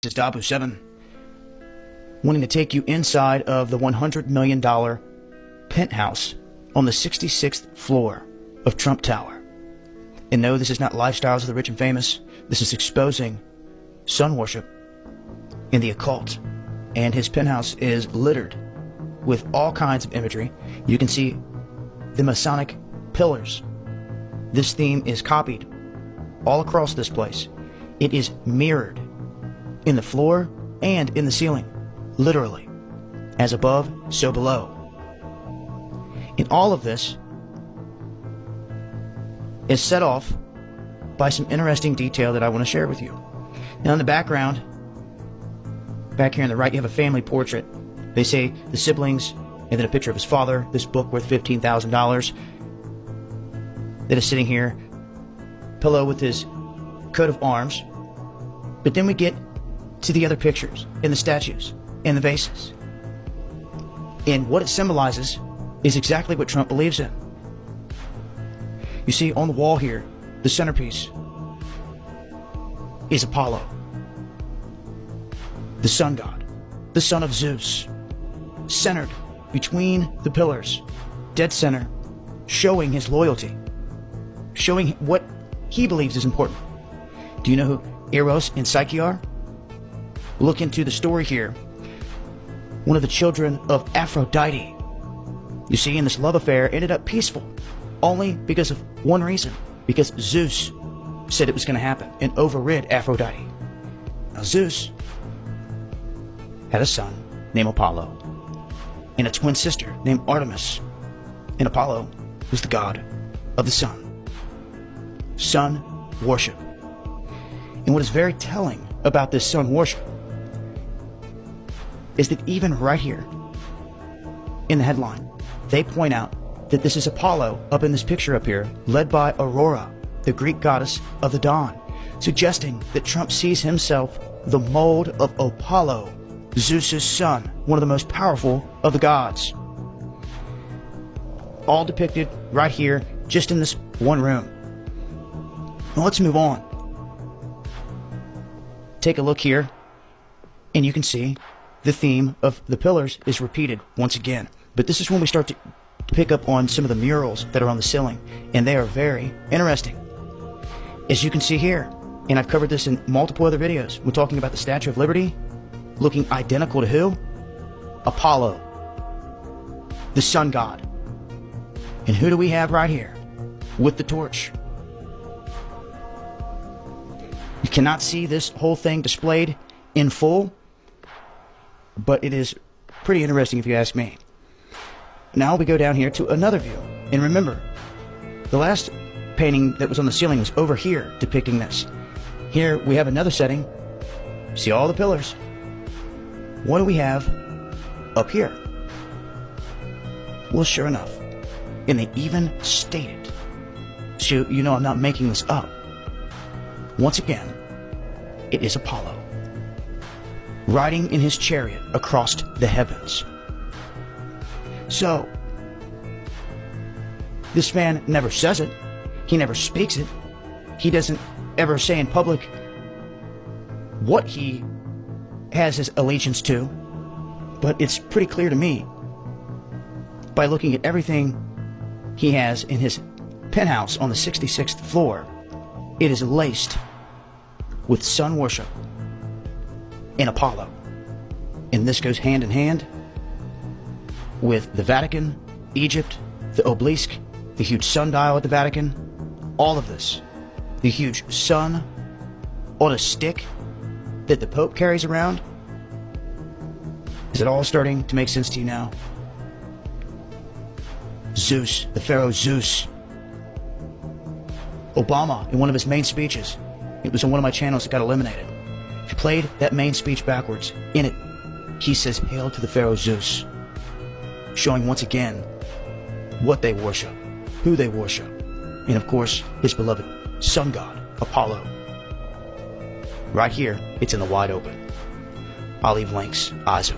This is Dabu 7, wanting to take you inside of the $100 million penthouse on the 66th floor of Trump Tower. And no, this is not lifestyles of the rich and famous. This is exposing sun worship in the occult. And his penthouse is littered with all kinds of imagery. You can see the Masonic pillars. This theme is copied all across this place. It is mirrored in the floor and in the ceiling, literally. As above, so below. And all of this is set off by some interesting detail that I want to share with you. Now in the background, back here on the right, you have a family portrait. They say the siblings, and then a picture of his father, this book worth $15,000, that is sitting here, pillow with his coat of arms. But then we get to the other pictures, and the statues, and the vases. And what it symbolizes is exactly what Trump believes in. You see, on the wall here, the centerpiece is Apollo, the sun god, the son of Zeus, centered between the pillars, dead center, showing his loyalty, showing what he believes is important. Do you know who Eros and Psyche are? Look into the story here. One of the children of Aphrodite. You see, in this love affair ended up peaceful only because of one reason. Because Zeus said it was going to happen and overrid Aphrodite. Now Zeus had a son named Apollo and a twin sister named Artemis. And Apollo was the god of the sun. Sun worship. And what is very telling about this sun worship is that even right here in the headline, they point out that this is Apollo up in this picture up here, led by Aurora, the Greek goddess of the dawn, suggesting that Trump sees himself the mold of Apollo, Zeus's son, one of the most powerful of the gods. All depicted right here, just in this one room. Now let's move on. Take a look here, and you can see the theme of the pillars is repeated once again. But this is when we start to pick up on some of the murals that are on the ceiling, and they are very interesting. As you can see here, and I've covered this in multiple other videos, we're talking about the Statue of Liberty looking identical to who? Apollo, the sun god. And who do we have right here with the torch? You cannot see this whole thing displayed in full, but it is pretty interesting if you ask me. Now we go down here to another view. And remember, the last painting that was on the ceiling was over here depicting this. Here we have another setting. See all the pillars. What do we have up here? Well, sure enough, and they even stated, so you know I'm not making this up. Once again, it is Apollo, riding in his chariot across the heavens. So, this man never says it. He never speaks it. He doesn't ever say in public what he has his allegiance to. But it's pretty clear to me, by looking at everything he has in his penthouse on the 66th floor, it is laced with sun worship and Apollo. And this goes hand in hand with the Vatican, Egypt, the obelisk, the huge sundial at the Vatican, all of this. The huge sun on a stick that the Pope carries around. Is it all starting to make sense to you now? Zeus, the Pharaoh Zeus. Obama, in one of his main speeches, it was on one of my channels that got eliminated. If you played that main speech backwards, in it, he says, "Hail to the Pharaoh Zeus," showing once again what they worship, who they worship, and of course, his beloved sun god, Apollo. Right here, it's in the wide open. I'll leave links. Azu.